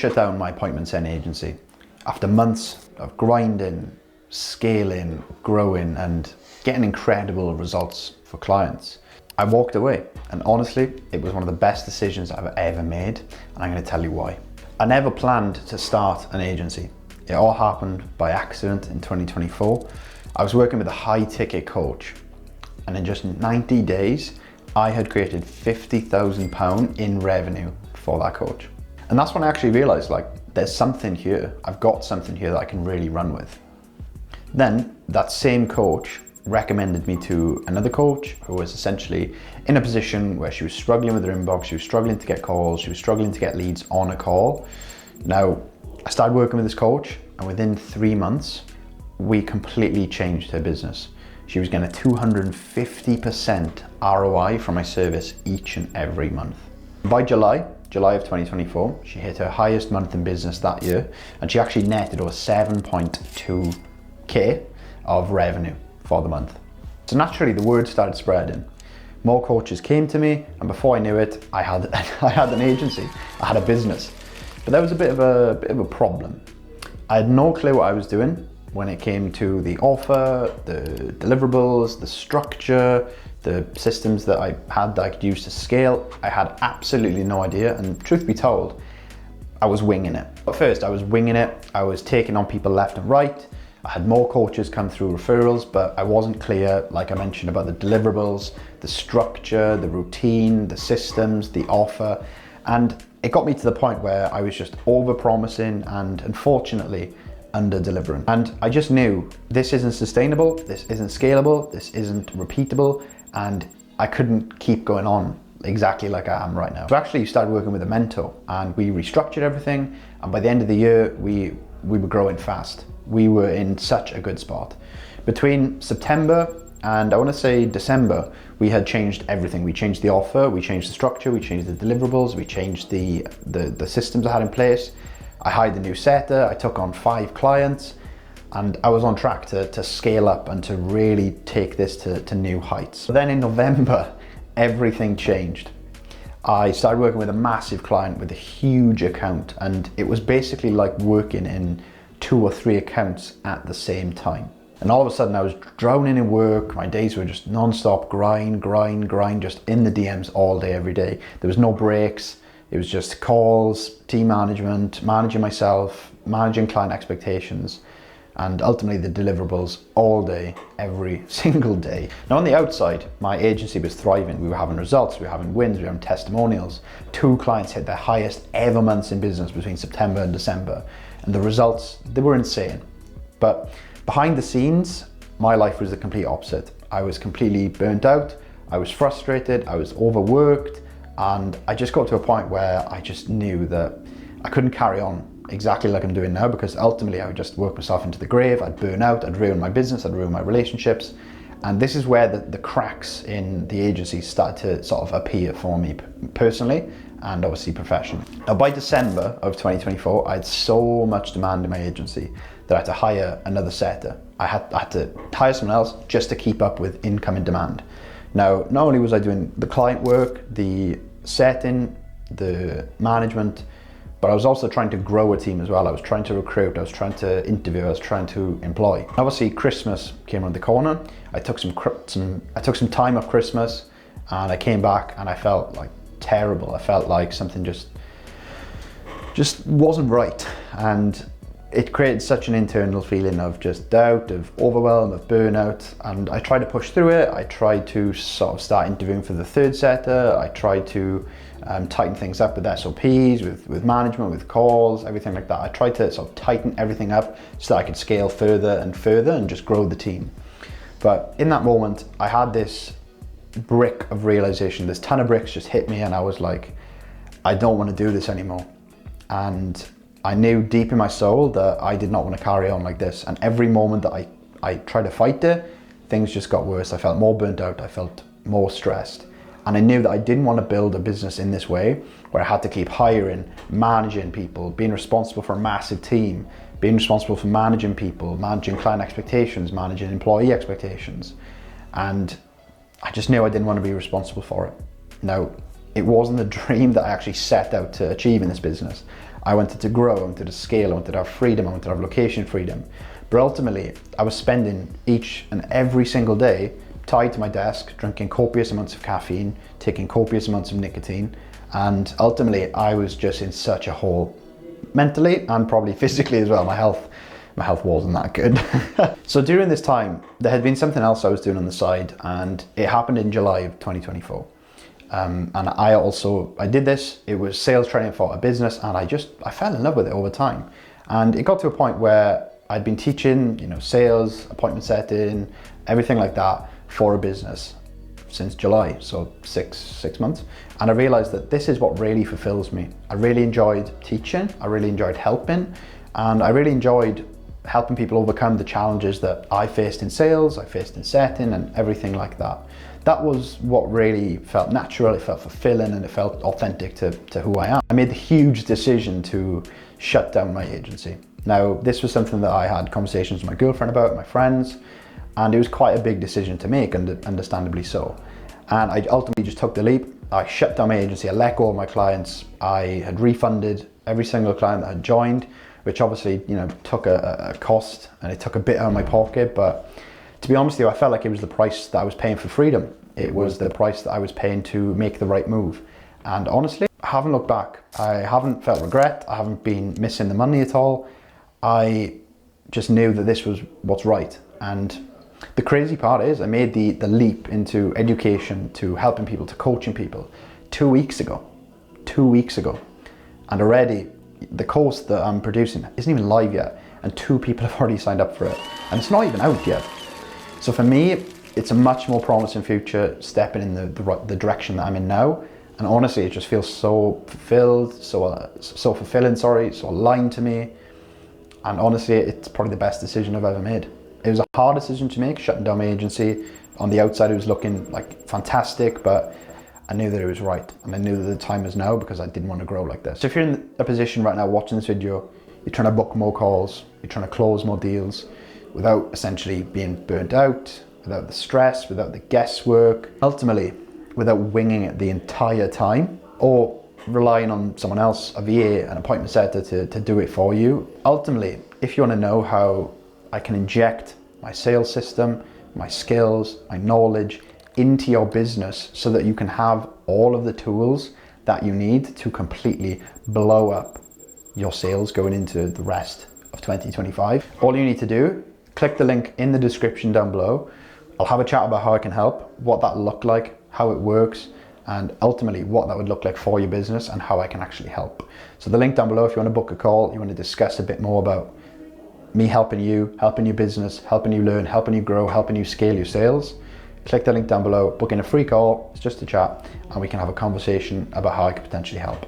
Shut down my appointment setting agency after months of grinding, scaling, growing and getting incredible results for clients. I walked away, and honestly, it was one of the best decisions I've ever made, and I'm going to tell you why. I never planned to start an agency. It all happened by accident in 2024. I was working with a high ticket coach, and in just 90 days, I had created £50,000 in revenue for that coach. And that's when I actually realized, like, there's something here. I've got something here that I can really run with. Then that same coach recommended me to another coach who was essentially in a position where she was struggling with her inbox, she was struggling to get calls, she was struggling to get leads on a call. Now, I started working with this coach, and within 3 months, we completely changed her business. She was getting a 250% ROI from my service each and every month. By July of 2024, she hit her highest month in business that year, and she actually netted over 7.2K of revenue for the month. So naturally, the word started spreading. More coaches came to me, and before I knew it, I had an agency, I had a business. But there was a bit of a problem. I had no clue what I was doing when it came to the offer, the deliverables, the structure, the systems that I had that I could use to scale. I had absolutely no idea, and truth be told, I was winging it. At first, I was winging it. I was taking on people left and right. I had more coaches come through referrals, but I wasn't clear, like I mentioned, about the deliverables, the structure, the routine, the systems, the offer. And it got me to the point where I was just over-promising and unfortunately under-delivering. And I just knew this isn't sustainable, this isn't scalable, this isn't repeatable, and I couldn't keep going on exactly like I am right now. So actually started working with a mentor, and we restructured everything, and by the end of the year, we were growing fast. We were in such a good spot. Between September and I want to say December, we had changed everything. We changed the offer, we changed the structure, we changed the deliverables, we changed the systems I had in place. I hired a new setter, I took on 5 clients, and I was on track to scale up and to really take this to new heights. But then in November, everything changed. I started working with a massive client with a huge account, and it was basically like working in 2 or 3 accounts at the same time. And all of a sudden I was drowning in work. My days were just non-stop grind, just in the DMs all day, every day. There was no breaks. It was just calls, team management, managing myself, managing client expectations, and ultimately the deliverables all day, every single day. Now on the outside, my agency was thriving. We were having results, we were having wins, we were having testimonials. 2 clients hit their highest ever months in business between September and December. And the results, they were insane. But behind the scenes, my life was the complete opposite. I was completely burnt out, I was frustrated, I was overworked, and I just got to a point where I just knew that I couldn't carry on exactly like I'm doing now, because ultimately I would just work myself into the grave. I'd burn out, I'd ruin my business, I'd ruin my relationships. And this is where the cracks in the agency started to sort of appear for me personally and obviously professionally. Now by December of 2024, I had so much demand in my agency that I had to hire another setter. I had to hire someone else just to keep up with incoming demand. Now, not only was I doing the client work, the setting, the management, but I was also trying to grow a team as well. I was trying to recruit, I was trying to interview, I was trying to employ. Obviously, Christmas came around the corner. I took some time off Christmas, and I came back and I felt like terrible. I felt like something just wasn't right, and it created such an internal feeling of just doubt, of overwhelm, of burnout. And I tried to push through it. I tried to sort of start interviewing for the 3rd setter. I tried to tighten things up with SOPs, with management, with calls, everything like that. I tried to sort of tighten everything up so that I could scale further and further and just grow the team. But in that moment, I had this brick of realization. This ton of bricks just hit me, and I was like, I don't want to do this anymore. And I knew deep in my soul that I did not want to carry on like this. And every moment that I tried to fight it, things just got worse. I felt more burnt out, I felt more stressed. And I knew that I didn't want to build a business in this way, where I had to keep hiring, managing people, being responsible for a massive team, being responsible for managing people, managing client expectations, managing employee expectations. And I just knew I didn't want to be responsible for it. Now, it wasn't the dream that I actually set out to achieve in this business. I wanted to grow, I wanted to scale, I wanted to have freedom, I wanted to have location freedom. But ultimately, I was spending each and every single day tied to my desk, drinking copious amounts of caffeine, taking copious amounts of nicotine, and ultimately I was just in such a hole, mentally and probably physically as well. My health wasn't that good. So during this time, there had been something else I was doing on the side, and it happened in July of 2024. And I did this, it was sales training for a business, and I fell in love with it over time. And it got to a point where I'd been teaching, sales, appointment setting, everything like that for a business since July, so six months. And I realized that this is what really fulfills me. I really enjoyed teaching, I really enjoyed helping, and I really enjoyed helping people overcome the challenges that I faced in sales, I faced in setting, and everything like that. That was what really felt natural, it felt fulfilling, and it felt authentic to who I am. I made the huge decision to shut down my agency. Now, this was something that I had conversations with my girlfriend about, my friends, and it was quite a big decision to make, and understandably so. And I ultimately just took the leap. I shut down my agency, I let go of my clients, I had refunded every single client that had joined, which obviously, took a cost, and it took a bit out of my pocket, but to be honest with you, I felt like it was the price that I was paying for freedom. It was the price that I was paying to make the right move. And honestly, I haven't looked back. I haven't felt regret. I haven't been missing the money at all. I just knew that this was what's right. And the crazy part is I made the leap into education, to helping people, to coaching people 2 weeks ago. 2 weeks ago. And already the course that I'm producing isn't even live yet, and 2 people have already signed up for it. And it's not even out yet. So for me, it's a much more promising future, stepping in the direction that I'm in now. And honestly, it just feels so fulfilled, so fulfilling, so aligned to me. And honestly, it's probably the best decision I've ever made. It was a hard decision to make, shutting down my agency. On the outside, it was looking like fantastic, but I knew that it was right. And I knew that the time was now, because I didn't want to grow like this. So if you're in a position right now watching this video, you're trying to book more calls, you're trying to close more deals, without essentially being burnt out, without the stress, without the guesswork, ultimately without winging it the entire time, or relying on someone else, a VA, an appointment setter to do it for you. Ultimately, if you want to know how I can inject my sales system, my skills, my knowledge into your business so that you can have all of the tools that you need to completely blow up your sales going into the rest of 2025, all you need to do, click the link in the description down below. I'll have a chat about how I can help, what that looked like, how it works, and ultimately what that would look like for your business and how I can actually help. So the link down below, if you want to book a call, you want to discuss a bit more about me helping you, helping your business, helping you learn, helping you grow, helping you scale your sales, click the link down below, book in a free call, it's just a chat, and we can have a conversation about how I could potentially help.